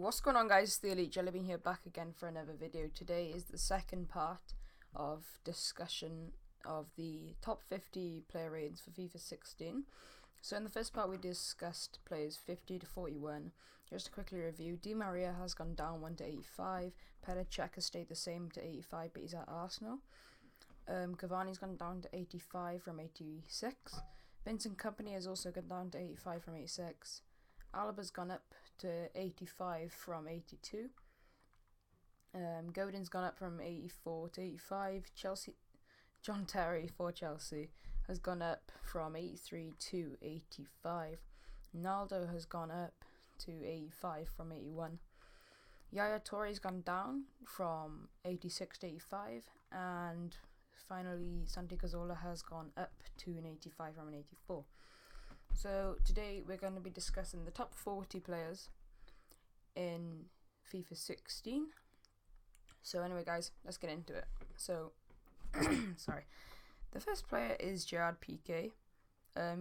What's going on, guys? It's the Elite Jellybean here, back again for another video. Today is the second part of discussion of the top 50 player ratings for FIFA 16. So in the first part we discussed players 50 to 41. Just to quickly review, Di Maria has gone down 1 to 85. Petr Cech has stayed the same to 85, but he's at Arsenal. Cavani's gone down to 85 from 86. Vincent Kompany has also gone down to 85 from 86. Alaba's gone up to 85 from 82. Godin's gone up from 84 to 85. John Terry for Chelsea has gone up from 83 to 85. Ronaldo has gone up to 85 from 81. Yaya Touré's gone down from 86 to 85. And finally, Santi Cazorla has gone up to an 85 from an 84. So today we're going to be discussing the top 40 players in FIFA 16. So anyway, guys, let's get into it. So, sorry. The first player is Gerard Piqué.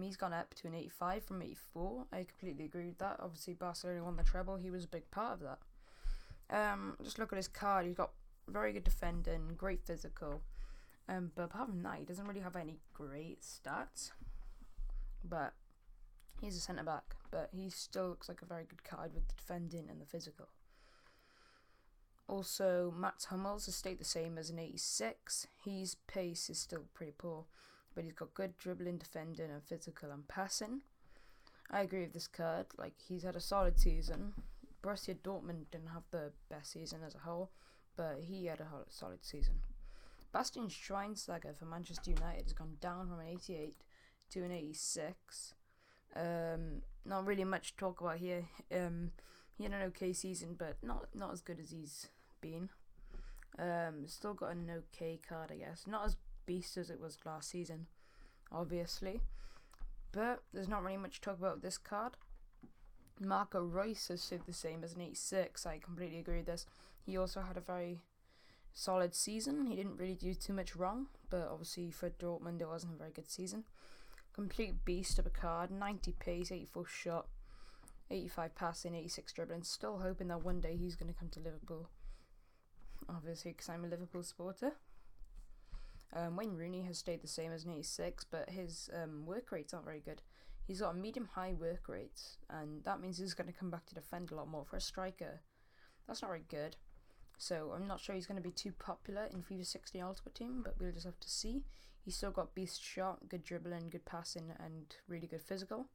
He's gone up to an 85 from 84. I completely agree with that. Obviously, Barcelona won the treble. He was a big part of that. Just look at his card. He's got very good defending, great physical. But apart from that, he doesn't really have any great stats. But he's a centre-back, but he still looks like a very good card with the defending and the physical. Also, Mats Hummels has stayed the same as an 86. His pace is still pretty poor, but he's got good dribbling, defending, and physical and passing. I agree with this card. Like, he's had a solid season. Borussia Dortmund didn't have the best season as a whole, but he had a solid season. Bastian Schweinsteiger for Manchester United has gone down from an 88 to an 86. Not really much to talk about here. He had an okay season, but not as good as he's been. Still got an okay card, I guess. Not as beast as it was last season, obviously. But there's not really much to talk about with this card. Marco Reus has stayed the same as an 86. I completely agree with this. He also had a very solid season. He didn't really do too much wrong, but obviously for Dortmund it wasn't a very good season. Complete beast of a card, 90 pace, 84 shot, 85 passing, 86 dribbling. Still hoping that one day he's going to come to Liverpool. Obviously, because I'm a Liverpool supporter. Wayne Rooney has stayed the same as an 86, but his work rates aren't very good. He's got a medium-high work rate, and that means he's going to come back to defend a lot more. For a striker, that's not very good. So I'm not sure he's going to be too popular in FIFA 16 Ultimate Team, but we'll just have to see. He's still got beast shot, good dribbling, good passing, and really good physical,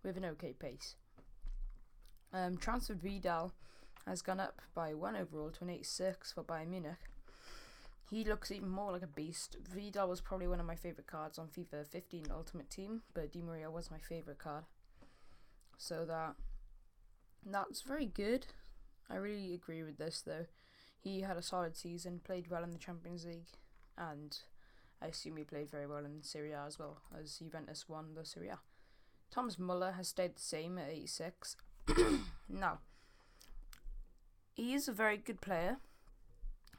with an okay pace. Transferred Vidal has gone up by 1 overall to an 86 for Bayern Munich. He looks even more like a beast. Vidal was probably one of my favourite cards on FIFA 15 Ultimate Team, but Di Maria was my favourite card. So that's very good. I really agree with this, though. He had a solid season, played well in the Champions League, and I assume he played very well in Serie A as well, as Juventus won the Serie A. Thomas Muller has stayed the same at 86. Now, he is a very good player,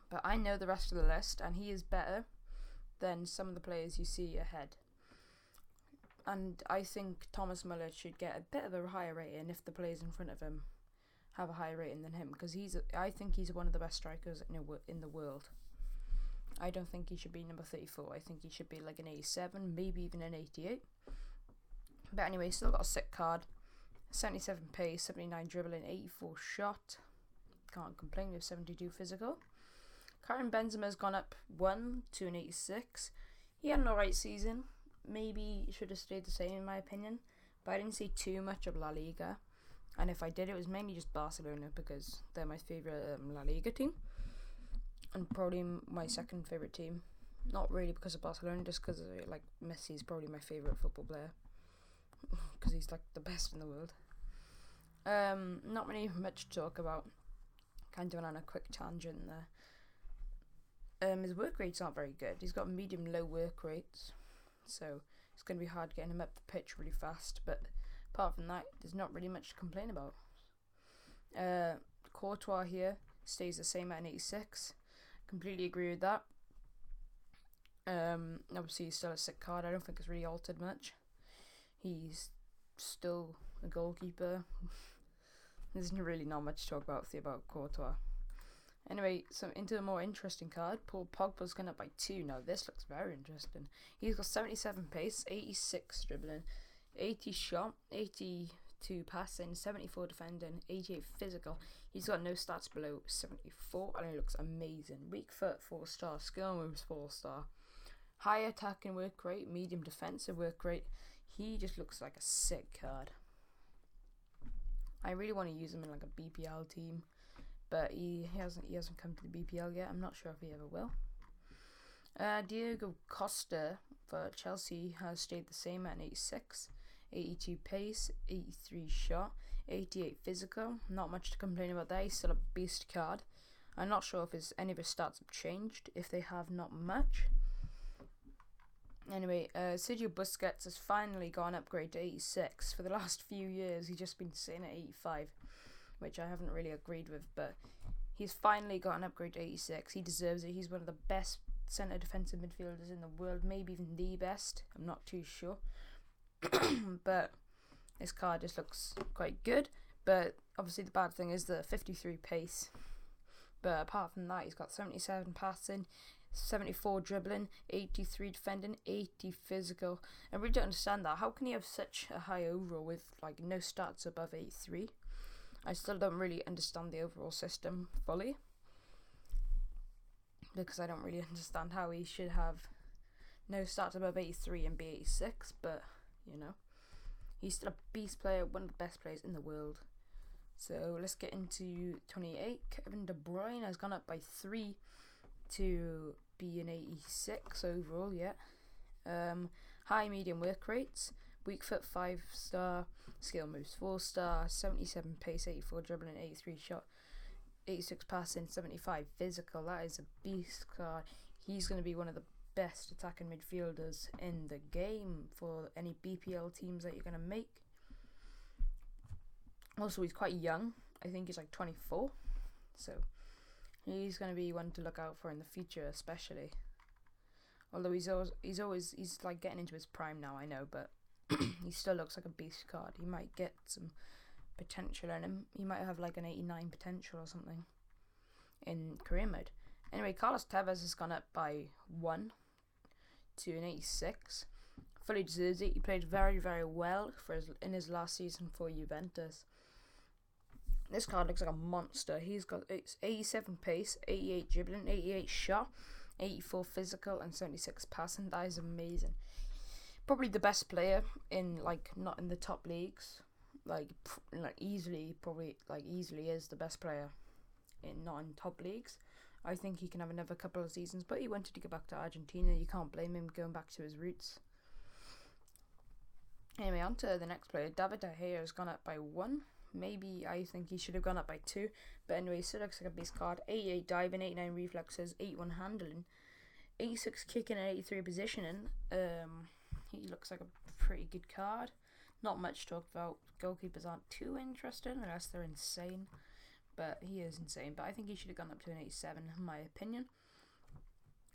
but I know the rest of the list, and he is better than some of the players you see ahead. And I think Thomas Muller should get a bit of a higher rating if the players in front of him have a higher rating than him, because I think he's one of the best strikers in the world. I don't think he should be number 34. I think he should be like an 87, maybe even an 88. But anyway, still got a sick card. 77 pace, 79 dribbling, 84 shot. Can't complain with 72 physical. Karim Benzema's gone up 1 to an 86. He had an alright season. Maybe should have stayed the same in my opinion. But I didn't see too much of La Liga. And if I did, it was mainly just Barcelona, because they're my favourite La Liga team. And probably my second favourite team. Not really because of Barcelona, just because like Messi is probably my favourite football player. Because he's like the best in the world. Not really much to talk about. Kind of went on a quick tangent there. His work rates aren't very good. He's got medium-low work rates. So it's going to be hard getting him up the pitch really fast. But apart from that, there's not really much to complain about. Courtois here stays the same at an 86. Completely agree with that. Obviously, he's still a sick card. I don't think it's really altered much. He's still a goalkeeper. There's really not much to talk about Courtois. Anyway, so into a more interesting card. Paul Pogba's gone up by 2. Now this looks very interesting. He's got 77 pace, 86 dribbling, 80 shot, 82 passing, 74 defending, 88 physical. He's got no stats below 74, and he looks amazing. Weak foot 4-star, skill moves 4-star, high attacking work rate, medium defensive work rate. He just looks like a sick card. I really want to use him in like a BPL team, but he hasn't come to the BPL yet. I'm not sure if he ever will. Diego Costa for Chelsea has stayed the same at an 86, 82 pace, 83 shot, 88 physical. Not much to complain about there. He's still a beast card. I'm not sure if any of his stats have changed. If they have, not much. Anyway, Sergio Busquets has finally got an upgrade to 86. For the last few years, he's just been sitting at 85, which I haven't really agreed with, but he's finally got an upgrade to 86. He deserves it. He's one of the best centre defensive midfielders in the world, maybe even the best. I'm not too sure. But this card just looks quite good. But obviously the bad thing is the 53 pace. But apart from that, he's got 77 passing, 74 dribbling, 83 defending, 80 physical. I really don't understand that. How can he have such a high overall with like no stats above 83? I still don't really understand the overall system fully, because I don't really understand how he should have no stats above 83 and be 86, but you know, he's still a beast player, one of the best players in the world. So let's get into 28. Kevin De Bruyne has gone up by 3 to be an 86 overall, yeah. High medium work rates, weak foot 5-star, skill moves 4-star, 77 pace, 84 dribbling, 83 shot, 86 passing, 75 physical. That is a beast card. He's going to be one of the best attacking midfielders in the game for any BPL teams that you're going to make. Also, he's quite young. I think he's like 24. So he's going to be one to look out for in the future, especially. Although he's like getting into his prime now, I know, but he still looks like a beast card. He might get some potential in him. He might have like an 89 potential or something in career mode. Anyway, Carlos Tevez has gone up by 1 to an 86. Fully deserves it. He played very, very well in his last season for Juventus. This card looks like a monster. He's got 87 pace, 88 dribbling, 88 shot, 84 physical, and 76 passing. That is amazing. Probably the best player in not in the top leagues. Easily is the best player not in top leagues. I think he can have another couple of seasons, but he wanted to go back to Argentina. You can't blame him going back to his roots. Anyway, on to the next player. David De Gea has gone up by 1. Maybe I think he should have gone up by 2. But anyway, still looks like a beast card. 88 diving, 89 reflexes, 81 handling, 86 kicking, and 83 positioning. He looks like a pretty good card. Not much to talk about. Goalkeepers aren't too interesting unless they're insane. But he is insane. But I think he should have gone up to an 87 in my opinion.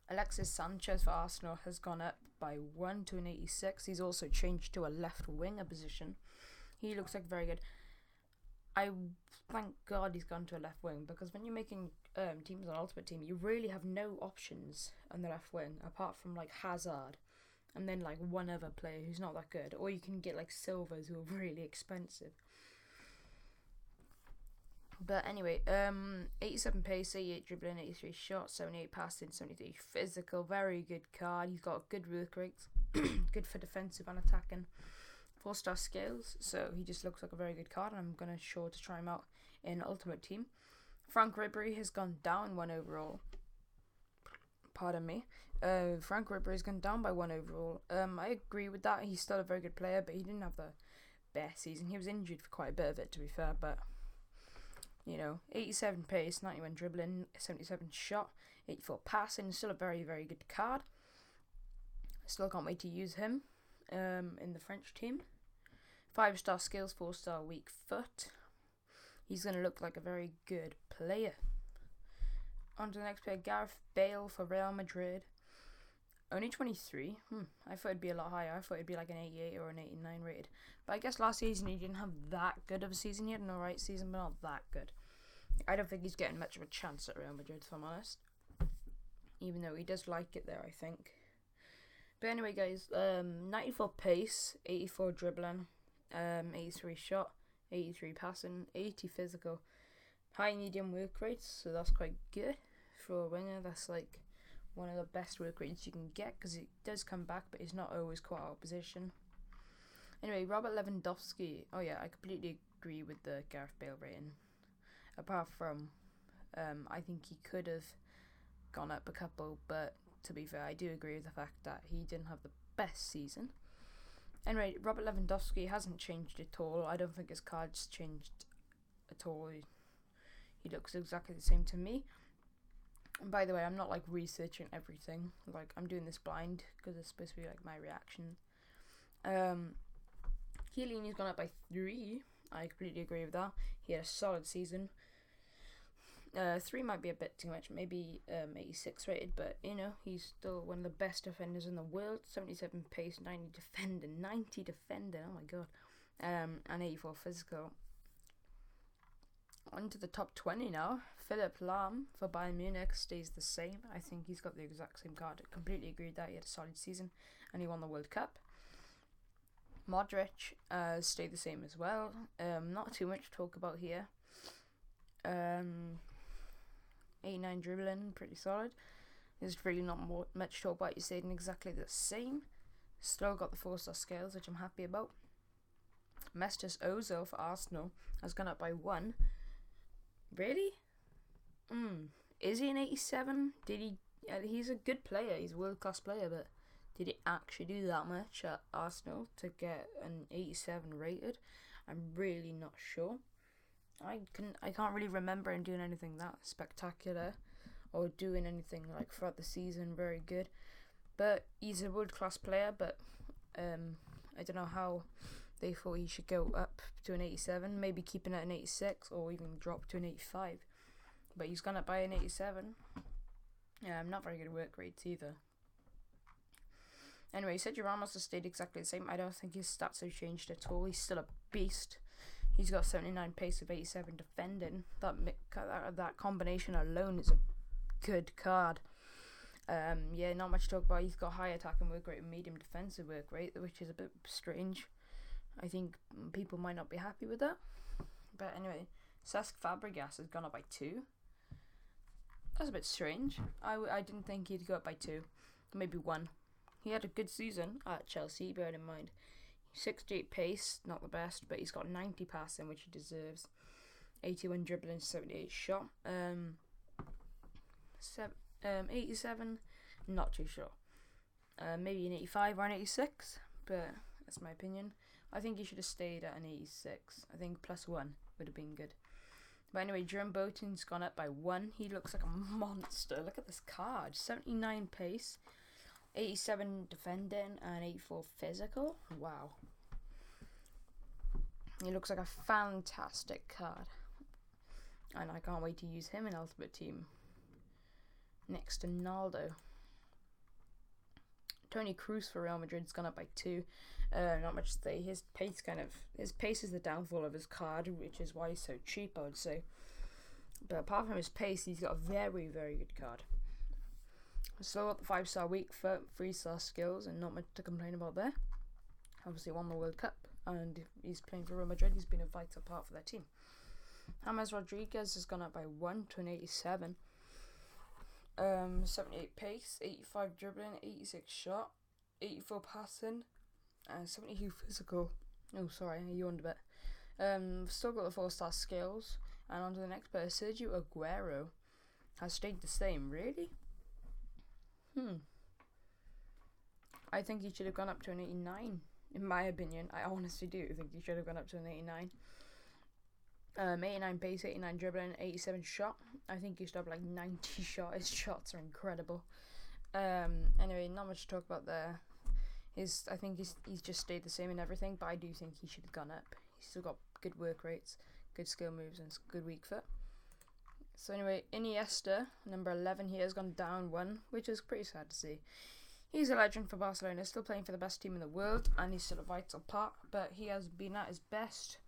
Alexis Sanchez for Arsenal has gone up by 1 to an 86. He's also changed to a left winger position. He looks like very good. I thank God he's gone to a left wing, because when you're making teams on Ultimate Team, you really have no options on the left wing apart from like Hazard and then like one other player who's not that good, or you can get like Silvers who are really expensive. But anyway, 87 pace, 88 dribbling, 83 shots, 78 passing, 73 physical. Very good card. He's got good work rates, good for defensive and attacking. 4-star skills, so he just looks like a very good card, and I'm going to sure to try him out in Ultimate Team. Frank Ribery has gone down 1 overall. Pardon me. Frank Ribery has gone down by 1 overall. I agree with that. He's still a very good player, but he didn't have the best season. He was injured for quite a bit of it, to be fair, but you know, 87 pace, 91 dribbling, 77 shot, 84 passing. Still a very, very good card. Still can't wait to use him in the French team. 5-star skills, 4-star weak foot. He's going to look like a very good player. On to the next player, Gareth Bale for Real Madrid. Only 23? I thought it'd be a lot higher. I thought it'd be like an 88 or an 89 rated. But I guess last season he didn't have that good of a season. He had an alright season, but not that good. I don't think he's getting much of a chance at Real Madrid, if I'm honest. Even though he does like it there, I think. But anyway, guys, 94 pace, 84 dribbling, 83 shot, 83 passing, 80 physical, high medium work rates, so that's quite good for a winger. That's like one of the best work rates you can get because it does come back, but it's not always quite out of position. Anyway, Robert Lewandowski. Oh yeah, I completely agree with the Gareth Bale rating. Apart from, I think he could have gone up a couple, but to be fair, I do agree with the fact that he didn't have the best season. Anyway, Robert Lewandowski hasn't changed at all. I don't think his card's changed at all. He looks exactly the same to me. And by the way, I'm not like researching everything. Like, I'm doing this blind because it's supposed to be like my reaction. Chiellini's gone up by 3. I completely agree with that. He had a solid season. 3 might be a bit too much, maybe 86 rated, but you know, he's still one of the best defenders in the world. 77 pace, 90 defending, oh my god, and 84 physical. On to the top 20 now. Philipp Lahm for Bayern Munich stays the same. I think he's got the exact same card. I completely agree with that. He had a solid season and he won the World Cup. Modric stayed the same as well. Not too much to talk about here. 89 dribbling, pretty solid. There's really not much to talk about. He stayed in exactly the same. Still got the 4-star scales, which I'm happy about. Mesut Ozil for Arsenal has gone up by 1. Really? Is he an 87? Did he? He's a good player. He's a world-class player, but did he actually do that much at Arsenal to get an 87 rated? I'm really not sure. I can't really remember him doing anything that spectacular or doing anything like throughout the season very good. But he's a world-class player, but I don't know how they thought he should go up to an 87, maybe keeping it an 86 or even drop to an 85. But he's gone up by an 87. Yeah, not very good work rates either. Anyway, Sergio Ramos has stayed exactly the same. I don't think his stats have changed at all. He's still a beast. He's got 79 pace with 87 defending. That combination alone is a good card. Yeah, not much to talk about. He's got high attacking work rate and medium defensive work rate, which is a bit strange. I think people might not be happy with that. But anyway, Cesc Fabregas has gone up by 2. That's a bit strange. I didn't think he'd go up by 2. Maybe 1. He had a good season at Chelsea, bear in mind. 68 pace, not the best, but he's got 90 passing, which he deserves. 81 dribbling, 78 shot. 87, not too sure. Maybe an 85 or an 86, but that's my opinion. I think he should have stayed at an 86. I think +1 would have been good. But anyway, Jerome Boateng's gone up by 1. He looks like a monster. Look at this card. 79 pace, 87 defending, and 84 physical. Wow. He looks like a fantastic card. And I can't wait to use him in Ultimate Team. Next to Naldo. Toni Kroos for Real Madrid's gone up by 2. Not much to say. His pace is the downfall of his card, which is why he's so cheap, I would say. But apart from his pace, he's got a very, very good card. Still got the 5-star weak foot, 3-star skills, and not much to complain about there. Obviously won the World Cup, and he's playing for Real Madrid. He's been a vital part for their team. James Rodriguez has gone up by 1 to an 87. 78 pace, 85 dribbling, 86 shot, 84 passing, and 72 physical. Oh, sorry, I yawned a bit. Still got the 4-star skills. And on to the next player, Sergio Aguero has stayed the same. Really? I think he should have gone up to an 89, in my opinion. I honestly do think he should have gone up to an 89. 89 pace, 89 dribbling, 87 shot. I think he should have like 90 shot. His shots are incredible. Anyway, not much to talk about there. I think he's just stayed the same in everything, but I do think he should have gone up. He's still got good work rates, good skill moves, and good weak foot. So anyway, Iniesta, number 11 here, has gone down 1, which is pretty sad to see. He's a legend for Barcelona, still playing for the best team in the world, and he's still a vital part, but he has been at his best.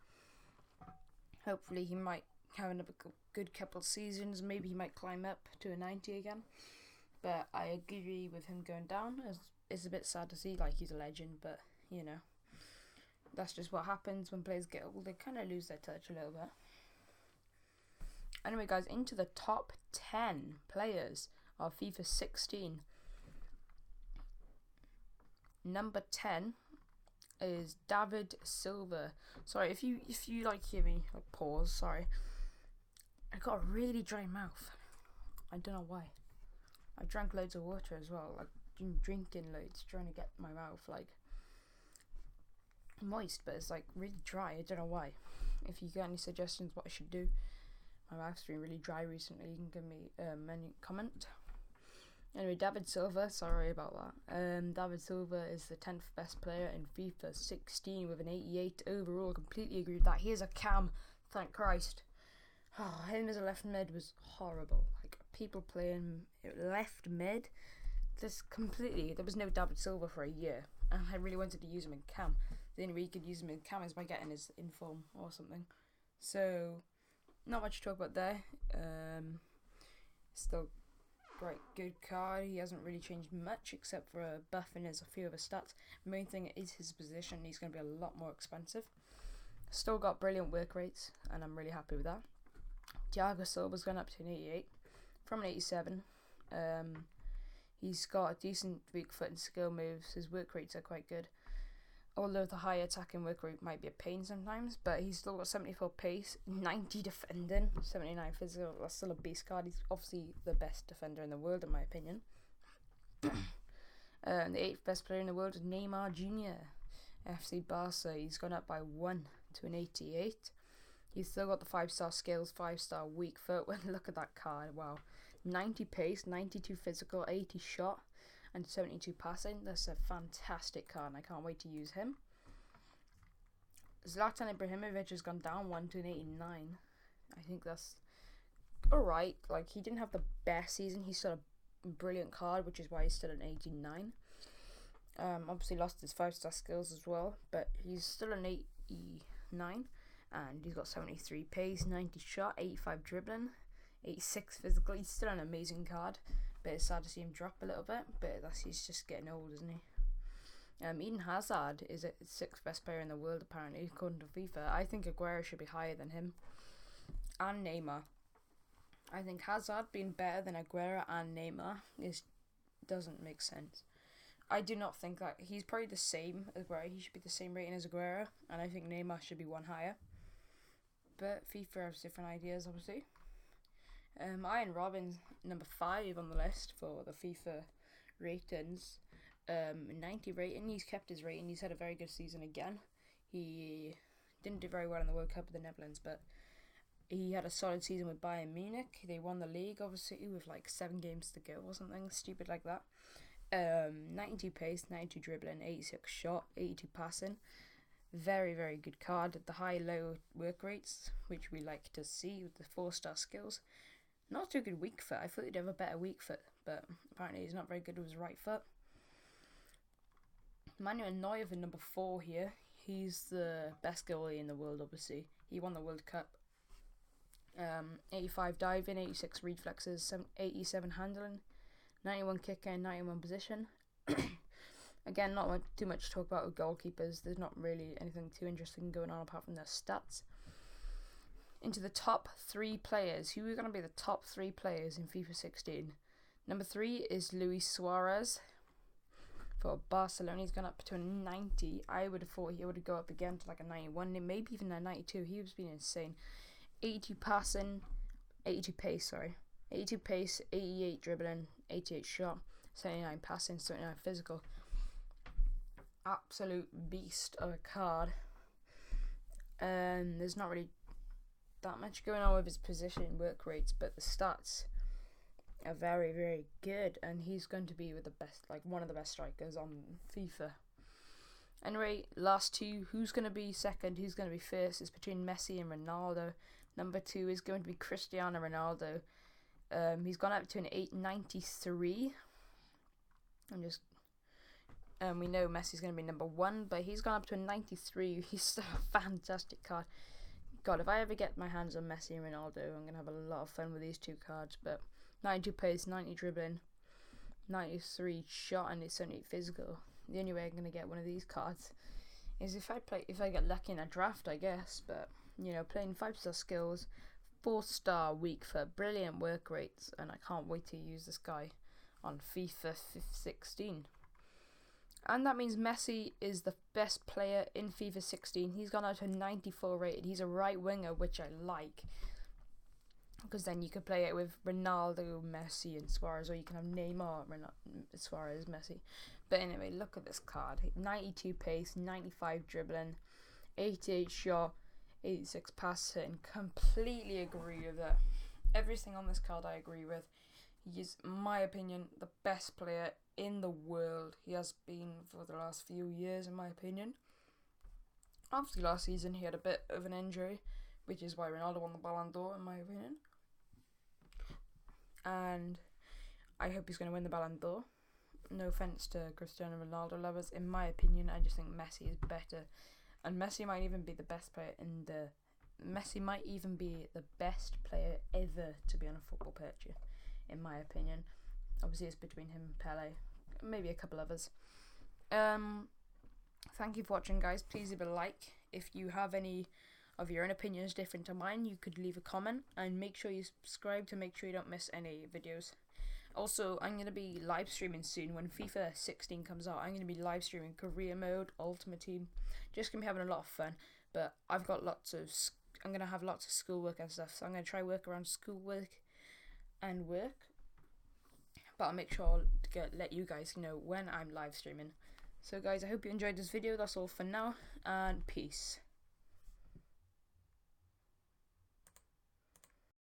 Hopefully he might have another good couple of seasons, maybe he might climb up to a 90 again, but I agree with him going down. It's a bit sad to see, like, he's a legend, but, you know, that's just what happens when players get old, they kind of lose their touch a little bit. Anyway guys, into the top 10 players of FIFA 16. Number 10 is David Silva. Sorry, if you like hear me like pause, sorry. I got a really dry mouth. I don't know why. I drank loads of water as well, like drinking loads, trying to get my mouth like moist, but it's like really dry. I don't know why. If you got any suggestions what I should do, my mouth's been really dry recently, you can give me any comment. Anyway, David Silva, sorry about that. David Silva is the 10th best player in FIFA 16 with an 88 overall. Completely agree with that. He is a cam, thank Christ. Oh, him as a left mid was horrible. Like, people playing left mid, there was no David Silva for a year. And I really wanted to use him in cam. The only way you could use him in cam is by getting his inform or something. So, not much to talk about there. Still great, good card. He hasn't really changed much except for buffing a few of his stats. The main thing is his position. He's going to be a lot more expensive. Still got brilliant work rates, and I'm really happy with that. Thiago Silva's gone up to an 88 from an 87. He's got a decent weak foot and skill moves. His work rates are quite good. Although the high attacking work rate might be a pain sometimes, but he's still got 74 pace, 90 defending, 79 physical. That's still a beast card. He's obviously the best defender in the world, in my opinion. The 8th best player in the world is Neymar Jr. FC Barca. He's gone up by 1 to an 88. He's still got the 5-star skills, 5-star weak foot. Look at that card. Wow. 90 pace, 92 physical, 80 shot, and 72 passing. That's a fantastic card, and I can't wait to use him. Zlatan Ibrahimovic has gone down 1 to an 89. I think that's alright. Like, he didn't have the best season. He's still a brilliant card, which is why he's still an 89. Obviously lost his 5-star skills as well, but he's still an 89. And he's got 73 pace, 90 shot, 85 dribbling, 86 physical. He's still an amazing card. But it's sad to see him drop a little bit. But he's just getting old, isn't he? Eden Hazard is the 6th best player in the world, apparently, according to FIFA. I think Aguero should be higher than him. And Neymar. I think Hazard being better than Aguero and Neymar doesn't make sense. I do not think that. He's probably the same as Aguero. He should be the same rating as Aguero. And I think Neymar should be one higher. But FIFA has different ideas, obviously. Ian Robin's number 5 on the list for the FIFA ratings. 90 rating. He's kept his rating. He's had a very good season again. He didn't do very well in the World Cup of the Netherlands, but he had a solid season with Bayern Munich. They won the league, obviously, with like 7 games to go or something stupid like that. 92 pace, 92 dribbling, 86 shot, 82 passing. Very, very good card. The high-low work rates, which we like to see with the 4-star skills. Not too good weak foot. I thought he'd have a better weak foot, but apparently he's not very good with his right foot. Manuel Neuer, number 4 here. He's the best goalie in the world, obviously. He won the World Cup. 85 diving, 86 reflexes, 87 handling, 91 kicker, and 91 position. Again, not too much to talk about with goalkeepers. There's not really anything too interesting going on apart from their stats. Into the top 3 players. Who are going to be the top 3 players in FIFA 16? Number 3 is Luis Suarez. For Barcelona, he's gone up to a 90. I would have thought he would go up again to like a 91, maybe even a 92. He was being insane. 82 passing, 82 pace, 88 dribbling, 88 shot, 79 passing, 79 physical. Absolute beast of a card. There's not really that much going on with his position work rates, but the stats are very, very good, and he's going to be with the best, like one of the best strikers on FIFA. Anyway, last 2, who's going to be second, who's going to be first, is between Messi and Ronaldo. Number 2 is going to be Cristiano Ronaldo. He's gone up to an 893. I'm just We know Messi's going to be number 1, but he's gone up to a 93. He's still a fantastic card. God, if I ever get my hands on Messi and Ronaldo, I'm going to have a lot of fun with these two cards. But 92 pace, 90 dribbling, 93 shot, and it's 78 physical. The only way I'm going to get one of these cards is if I get lucky in a draft, I guess. But, you know, playing 5-star skills, 4-star weak for brilliant work rates, and I can't wait to use this guy on FIFA 16. And that means Messi is the best player in FIFA 16. He's gone out to 94 rated. He's a right winger, which I like, because then you could play it with Ronaldo, Messi, and Suarez, or you can have Neymar, Suarez, Messi. But anyway, look at this card. 92 pace, 95 dribbling, 88 shot, 86 pass, and completely agree with it. Everything on this card I agree with. He is, in my opinion, the best player in the world. He has been for the last few years, in my opinion. Obviously, last season he had a bit of an injury, which is why Ronaldo won the Ballon d'Or, in my opinion. And I hope he's going to win the Ballon d'Or. No offense to Cristiano Ronaldo lovers. In my opinion, I just think Messi is better. And Messi might even be the best player Messi might even be the best player ever to be on a football pitch, in my opinion. Obviously, it's between him and Pele, maybe a couple others. Thank you for watching, guys. Please leave a like. If you have any of your own opinions different to mine, you could leave a comment, and make sure you subscribe to make sure you don't miss any videos. Also, I'm going to be live streaming soon when FIFA 16 comes out. I'm going to be live streaming career mode, ultimate team. Just going to be having a lot of fun. But I'm going to have lots of schoolwork and stuff. So I'm going to try work around schoolwork and work. But I'll make sure to let you guys know when I'm live streaming. So guys, I hope you enjoyed this video. That's all for now. And peace.